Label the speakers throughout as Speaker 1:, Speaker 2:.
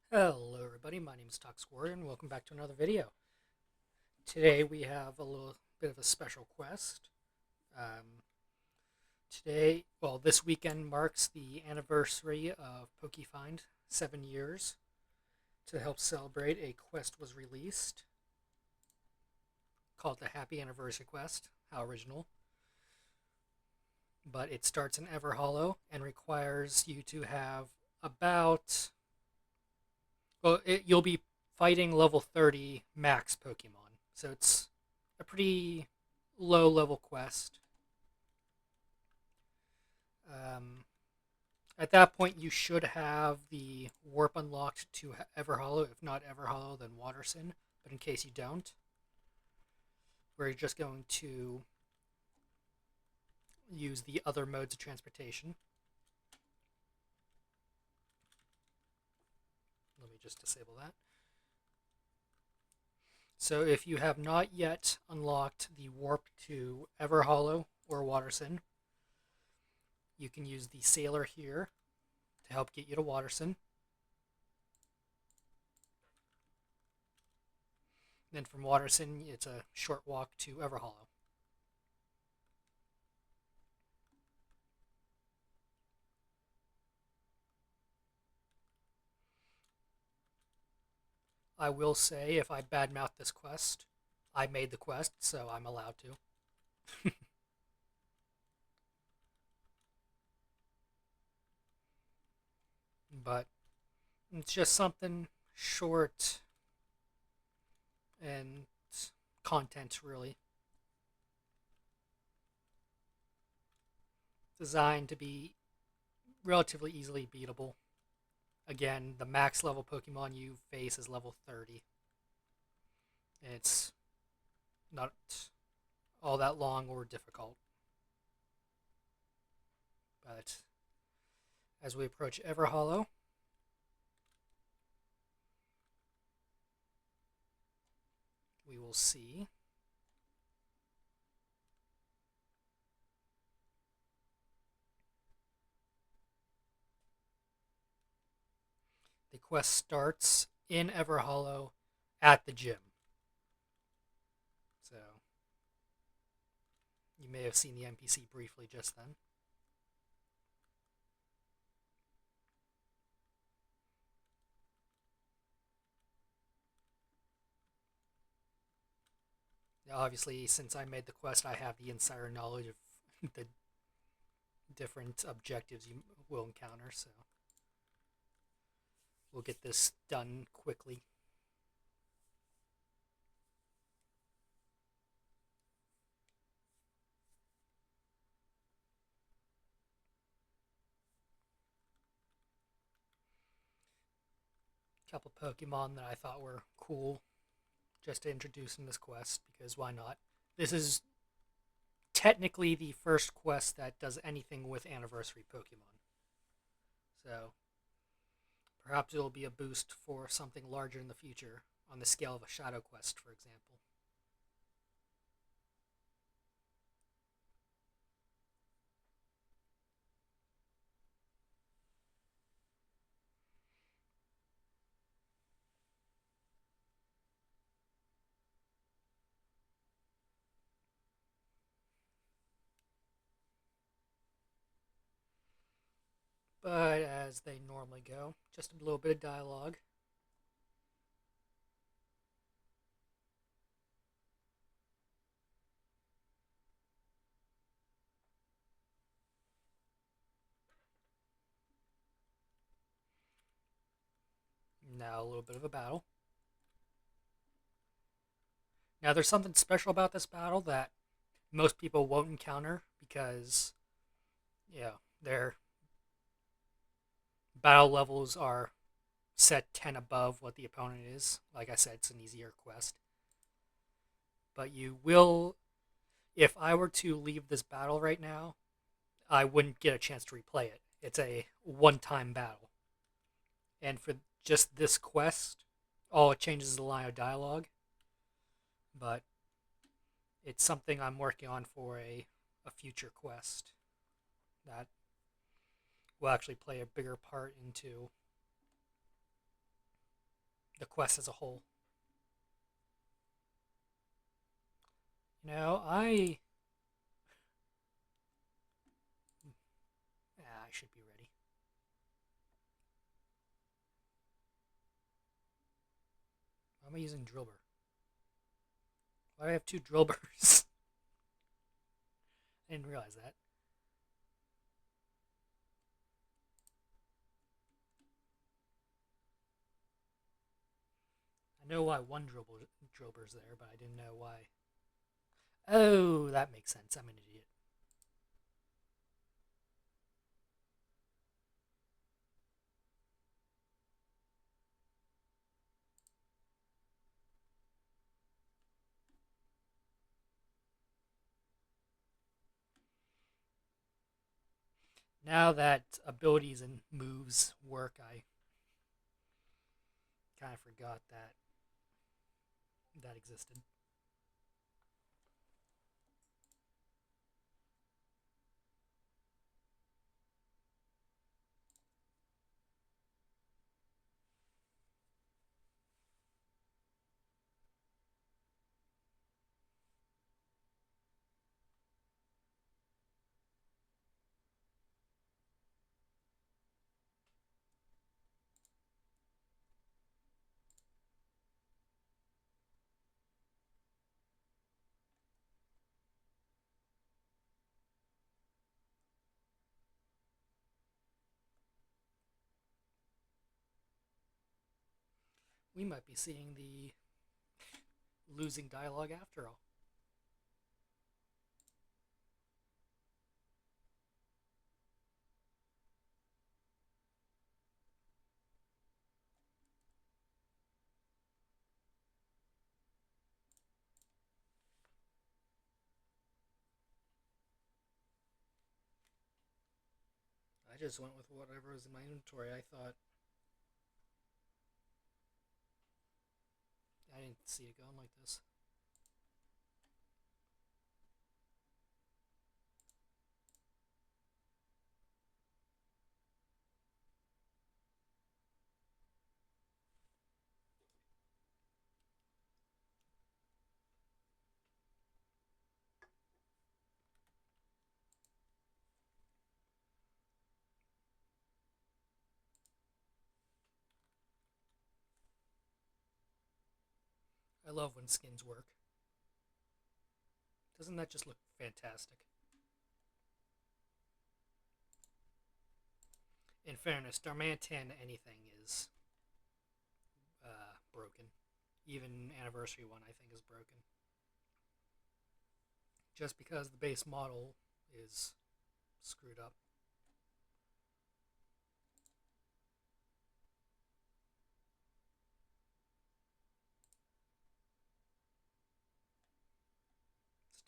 Speaker 1: Hello everybody, my name is Toxward and welcome back to another video. Today we have a little bit of a special quest. Um, this weekend marks the anniversary of PokeFind, 7 years. To help celebrate, a quest was released called the Happy Anniversary Quest. How original. But it starts in Everhollow and requires you to have about you'll be fighting level 30 max Pokemon. So it's a pretty low level quest. Um, at that point, you should have the warp unlocked to Everhollow. If not Everhollow, then Waterson. But in case you don't, we're just going to use the other modes of transportation. Let me just disable that. So if you have not yet unlocked the warp to Everhollow or Waterson, you can use the Sailor here to help get you to Waterson. Then from Waterson, it's a short walk to Everhollow. I will say, if I badmouth this quest, I made the quest, so I'm allowed to. But it's just something short and content, really. Designed to be relatively easily beatable. Again, the max level Pokemon you face is level 30. It's not all that long or difficult. But as we approach Everhollow, we will see the quest starts in Everhollow at the gym. So you may have seen the NPC briefly just then. Obviously, since I made the quest, I have the insider knowledge of the different objectives you will encounter, so we'll get this done quickly. A couple Pokemon that I thought were cool just to introduce in this quest, because why not? This is technically the first quest that does anything with anniversary Pokemon. So perhaps it'll be a boost for something larger in the future on the scale of a Shadow Quest, for example. But as they normally go, just a little bit of dialogue. Now a little bit of a battle. Now there's something special about this battle that most people won't encounter because, their battle levels are set 10 above what the opponent is. Like I said, it's an easier quest. But you will, if I were to leave this battle right now, I wouldn't get a chance to replay it. It's a one-time battle. And for just this quest, all it changes is the line of dialogue. But it's something I'm working on for a future quest that will actually play a bigger part into the quest as a whole. You know, I should be ready. Why am I using Drillbur? Why do I have two Drillburs? I didn't realize that. I know why one Drillbur's there, but I didn't know why. Oh, that makes sense. I'm an idiot. Now that abilities and moves work, I kind of forgot that existed. We might be seeing the losing dialogue after all. I just went with whatever was in my inventory. I didn't see it going like this. I love when skins work. Doesn't that just look fantastic? In fairness, Darmantan anything is broken. Even Anniversary one, I think, is broken. Just because the base model is screwed up.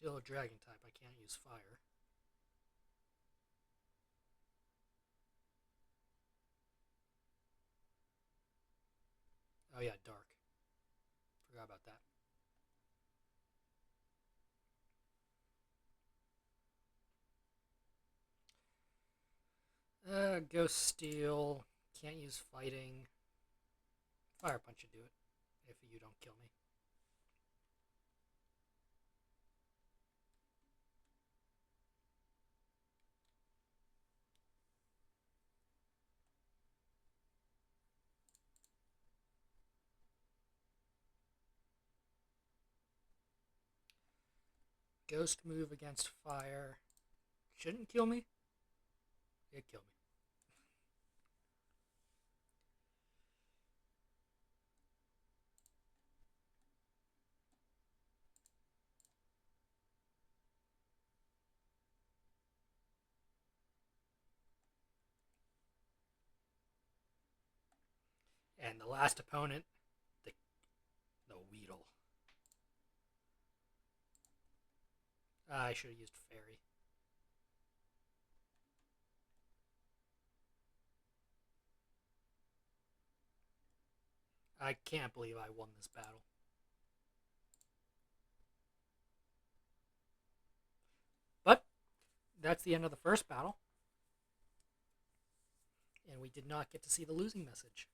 Speaker 1: Still a dragon type, I can't use fire. Oh yeah, dark. Forgot about that. Ghost Steel. Can't use fighting. Fire Punch should do it if you don't kill me. Ghost move against fire. Shouldn't kill me. It killed me. And the last opponent, the Weedle. I should have used Fairy. I can't believe I won this battle. But that's the end of the first battle. And we did not get to see the losing message.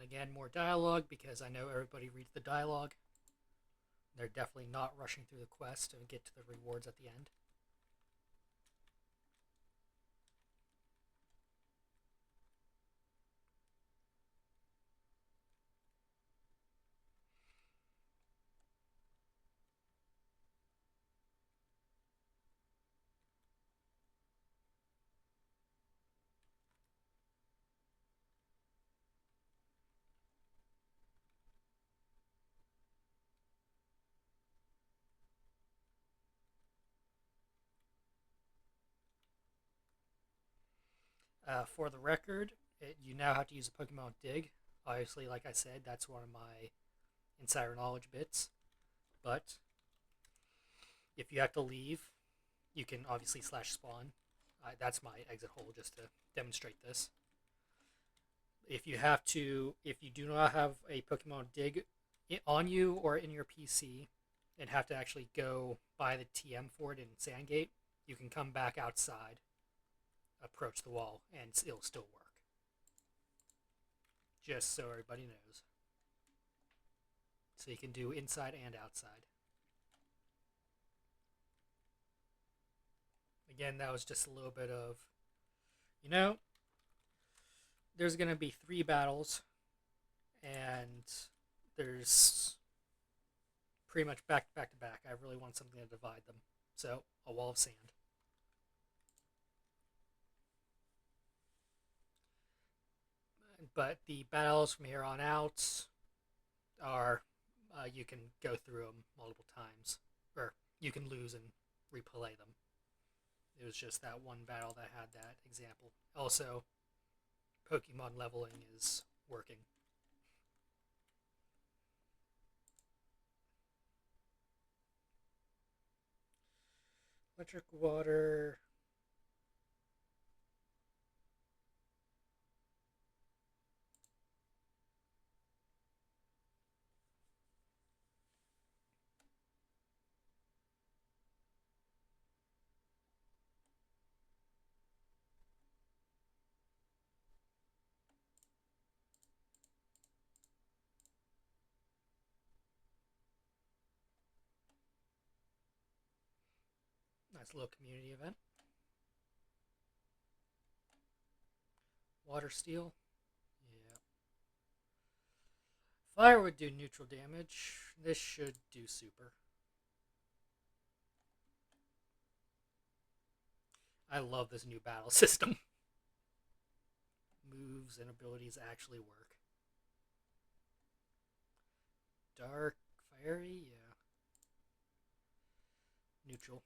Speaker 1: again, more dialogue because I know everybody reads the dialogue. They're definitely not rushing through the quest to get to the rewards at the end. For the record, you now have to use a Pokemon Dig. Obviously, like I said, that's one of my insider knowledge bits. But if you have to leave, you can obviously slash spawn. That's my exit hole just to demonstrate this. If you do not have a Pokemon Dig on you or in your PC, and have to actually go buy the TM for it in Sandgate, you can come back outside, approach the wall, and it'll still work. Just so everybody knows. So you can do inside and outside. Again, that was just a little bit of, you know, there's going to be 3 battles, and there's pretty much back to back. I really want something to divide them. So, a wall of sand. But the battles from here on out are you can go through them multiple times, or you can lose and replay them. It was just that one battle that had that example. Also, Pokemon leveling is working. Electric water. Nice little community event. Water steel. Yeah. Fire would do neutral damage. This should do super. I love this new battle system. Moves and abilities actually work. Dark, fiery, yeah. Neutral.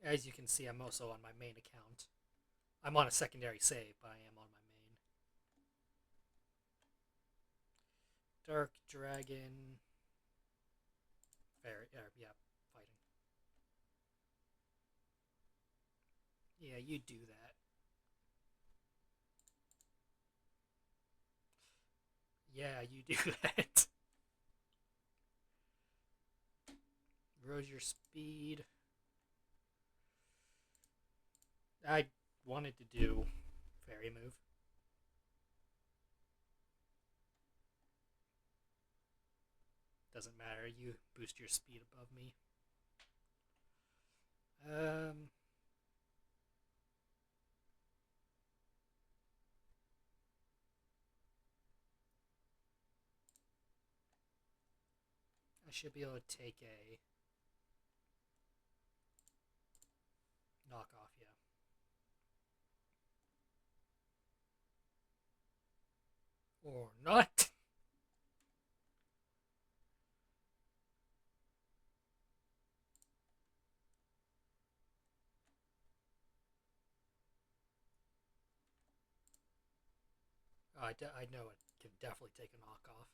Speaker 1: As you can see, I'm also on my main account. I'm on a secondary save, but I am on my main. Dark Dragon. Fairy, yeah, fighting. Yeah, you do that. Yeah, you do that. Rose your speed. I wanted to do fairy move. Doesn't matter. You boost your speed above me. Um, I should be able to take a knockoff, yeah. Or not. I know it can definitely take a knockoff.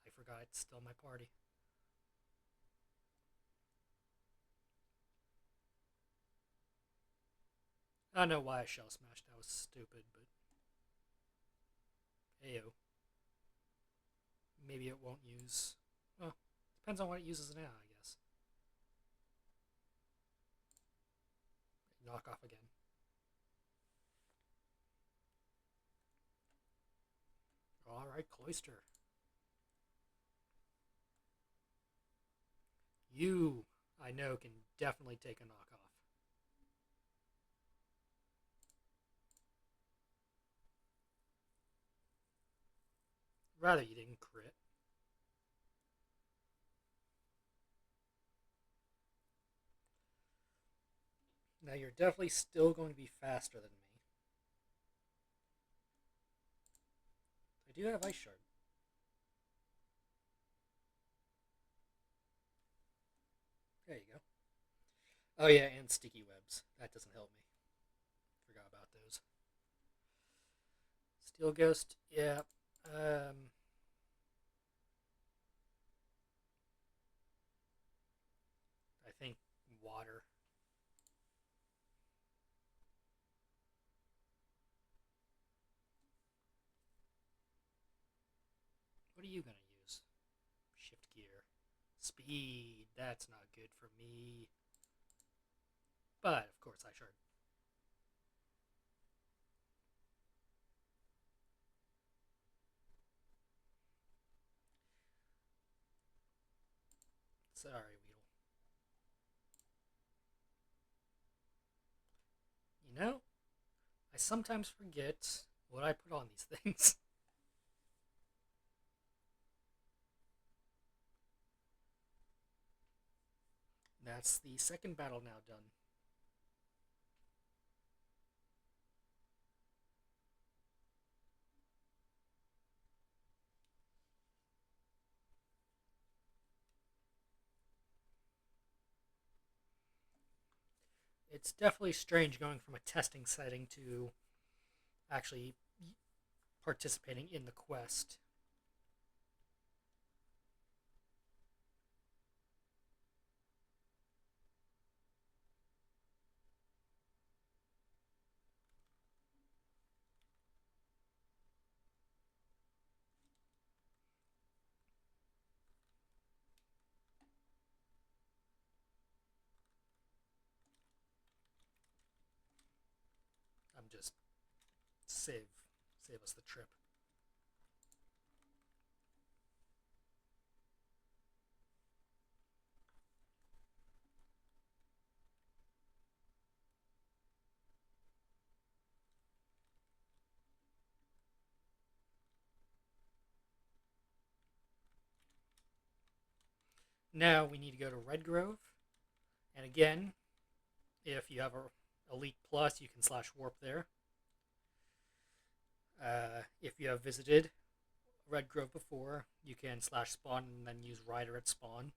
Speaker 1: I forgot it's still my party. I don't know why I shell smashed. That was stupid, but ayo. Maybe it won't use. Well, depends on what it uses now, I guess. knock off again. Alright, Cloister. You, I know, can definitely take a knockoff. Rather, you didn't crit. Now, you're definitely still going to be faster than me. I do have Ice Shard. There you go. Oh, yeah, and Sticky Webs. That doesn't help me. Forgot about those. Steel Ghost, yeah. I think water. What are you going to use? Shift gear. Speed. That's not good for me. But, of course, I shard. Sorry, Weedle. You know, I sometimes forget what I put on these things. That's the second battle now done. It's definitely strange going from a testing setting to actually participating in the quest. I'm just save us the trip. Now we need to go to Redgrove, and again, if you have a Elite Plus, you can slash warp there. If you have visited Redgrove before, you can slash spawn and then use Rider at spawn.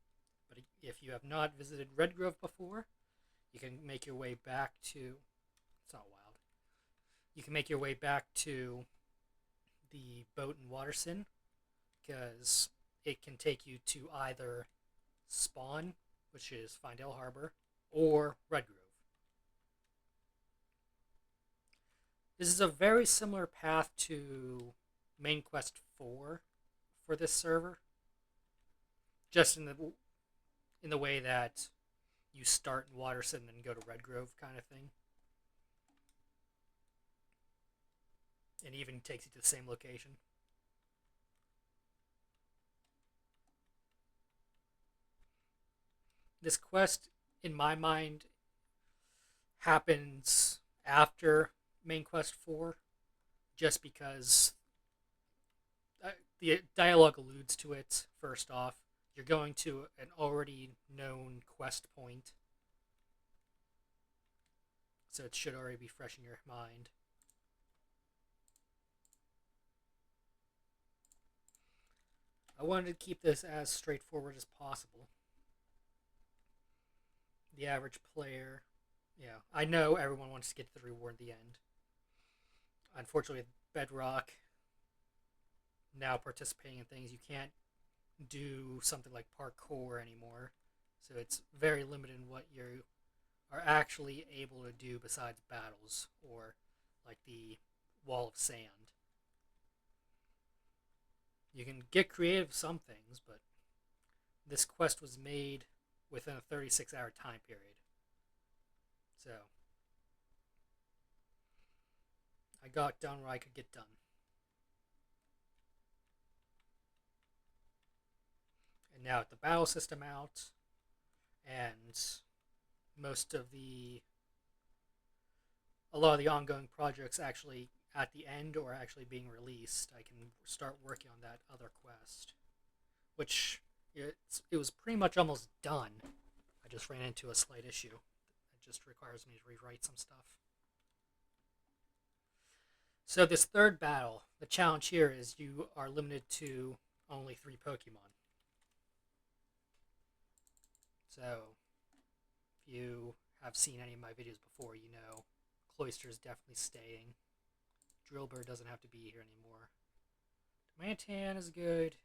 Speaker 1: But if you have not visited Redgrove before, you can make your way back to. It's not wild. You can make your way back to the boat in Waterson because it can take you to either Spawn, which is Findale Harbor, or Redgrove. This is a very similar path to Main Quest 4 for this server, just in the way that you start in Waterson and then go to Redgrove kind of thing. It even takes you to the same location. This quest, in my mind, happens after Main Quest 4, just because the dialogue alludes to it. First off, you're going to an already known quest point, so it should already be fresh in your mind. I wanted to keep this as straightforward as possible. The average player, yeah, I know everyone wants to get to the reward at the end. Unfortunately, with Bedrock now participating in things, you can't do something like parkour anymore. So it's very limited in what you are actually able to do besides battles or like the wall of sand. You can get creative with some things, but this quest was made within a 36-hour time period. So I got done what I could get done. And now with the battle system out, and most of the a lot of the ongoing projects actually at the end or actually being released, I can start working on that other quest, which it was pretty much almost done. I just ran into a slight issue. It just requires me to rewrite some stuff. So this third battle, the challenge here is you are limited to only 3 Pokemon. So if you have seen any of my videos before, you know Cloyster is definitely staying. Drillbur doesn't have to be here anymore. Mantan is good.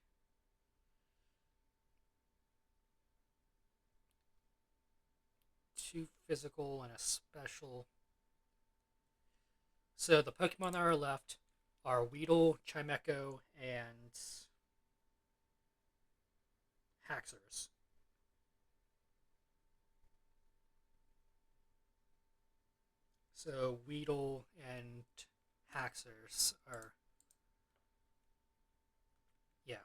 Speaker 1: Two physical and a special. So the Pokemon that are left are Weedle, Chimecho, and Haxorus. So Weedle and Haxorus are, yeah.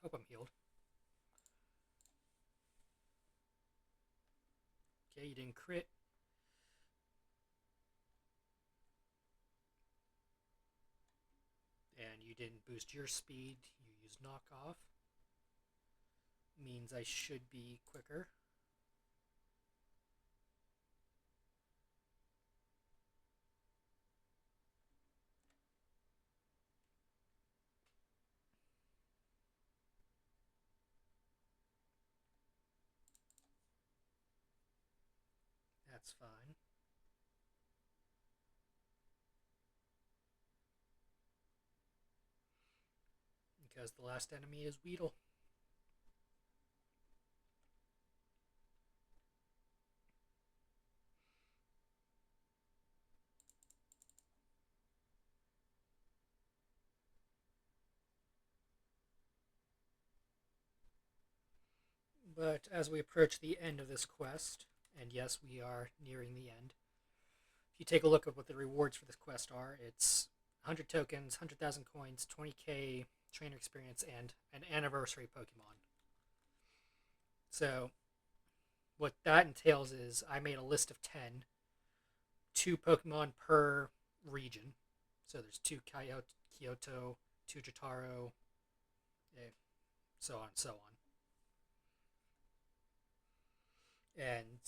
Speaker 1: Hope I'm healed. Okay, you didn't crit. And you didn't boost your speed. You used knockoff. Means I should be quicker. That's fine. Because the last enemy is Weedle. But as we approach the end of this quest, and yes, we are nearing the end, if you take a look at what the rewards for this quest are, it's 100 tokens, 100,000 coins, 20k trainer experience, and an anniversary Pokemon. So, what that entails is I made a list of 10, 2 Pokemon per region. So, there's 2 Kyoto, 2 Jotaro, so on and so on. And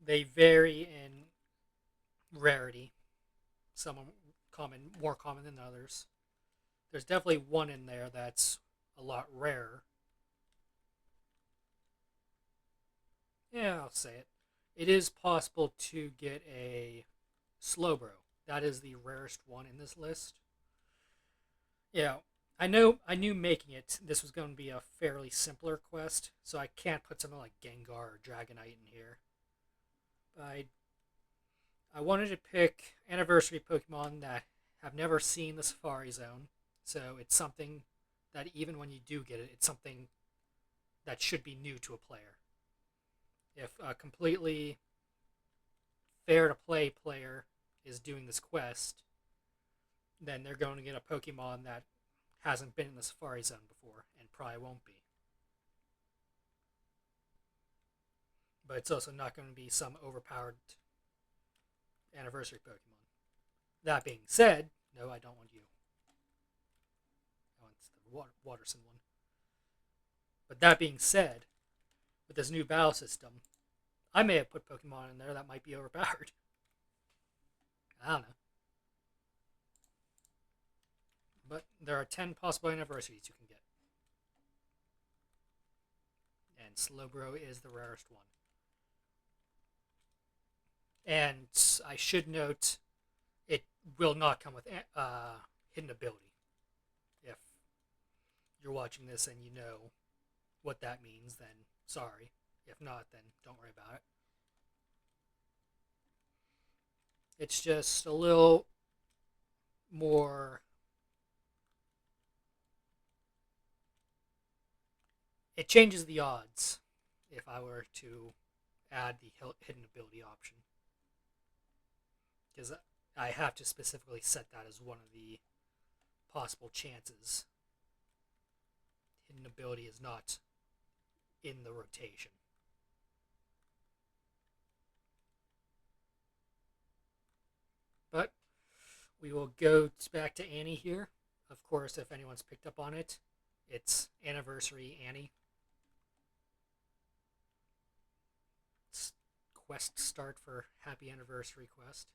Speaker 1: they vary in rarity. Some are more common than others. There's definitely one in there that's a lot rarer. Yeah, I'll say it. It is possible to get a Slowbro. That is the rarest one in this list. Yeah, I knew making it this was going to be a fairly simpler quest, so I can't put something like Gengar or Dragonite in here. I wanted to pick anniversary Pokemon that have never seen the Safari Zone, so it's something that even when you do get it, it's something that should be new to a player. If a completely fair to play player is doing this quest, then they're going to get a Pokemon that hasn't been in the Safari Zone before and probably won't be. But it's also not going to be some overpowered anniversary Pokemon. That being said, no, I don't want you. I want the Waterson one. But that being said, with this new battle system, I may have put Pokemon in there that might be overpowered. I don't know. But there are 10 possible anniversaries you can get. And Slowbro is the rarest one. And I should note, it will not come with hidden ability. If you're watching this and you know what that means, then sorry. If not, then don't worry about it. It's just a little more. It changes the odds if I were to add the hidden ability option. because I have to specifically set that as one of the possible chances. Hidden ability is not in the rotation. But we will go back to Annie here. Of course, if anyone's picked up on it, it's Anniversary Annie. It's quest start for Happy Anniversary quest.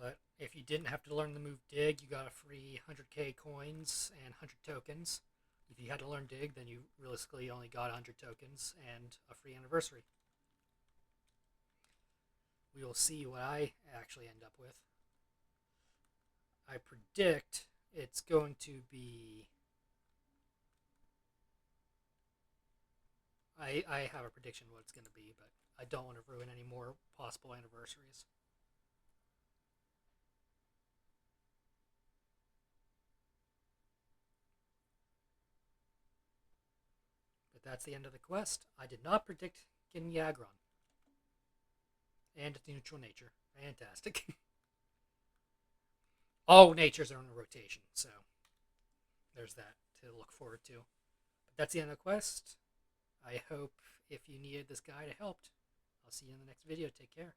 Speaker 1: But if you didn't have to learn the move Dig, you got a free 100k coins and 100 tokens. If you had to learn Dig, then you realistically only got 100 tokens and a free anniversary. We will see what I actually end up with. I predict it's going to be... I have a prediction what it's going to be, but I don't want to ruin any more possible anniversaries. But that's the end of the quest. I did not predict getting Yagron. And it's neutral nature. Fantastic. All natures are in a rotation, so there's that to look forward to. But that's the end of the quest. I hope if you needed this guide, it helped. I'll see you in the next video. Take care.